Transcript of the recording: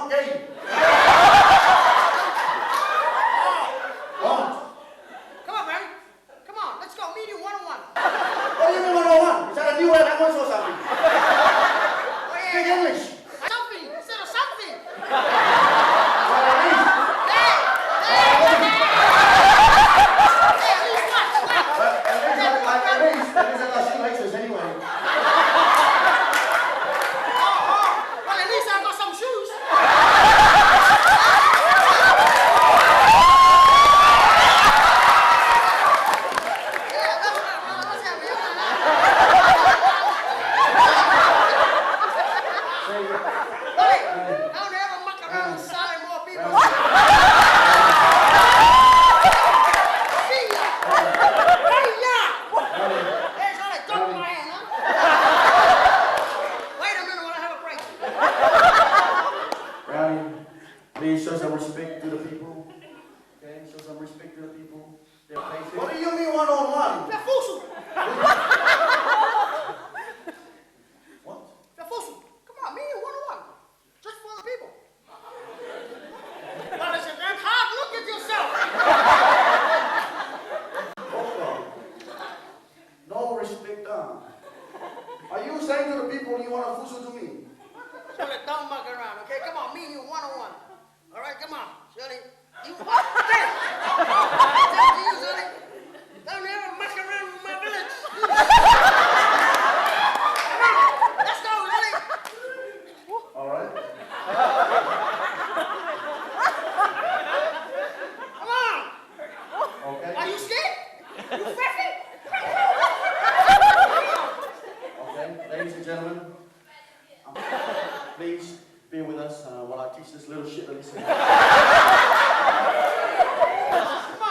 game. What? Come on, Barry. Come on, let's go. Me and you one-on-one. What do you mean 101? Is that a new language or something? Speak English. Something instead of something. Please show some respect to the people. Okay, show some respect to the people. What do you mean one-on-one? Fusu. What? Fusu. Come on, me and you one-on-one. Just for the people. Well, listen, man, hard look at yourself. Hold on. No respect, Are you saying to the people you want to fusu to me? Shirley, don't muck around, okay? Come on, me and you one-on-one. All right, come on, Shirley. You what? You, Shirley. Don't ever muck around with my village. Come on, let's go, Shirley. All right. Come on. Okay. Are you scared? You fluffy? Okay, ladies and gentlemen, please be with us while I teach this little shit to listen. Come on,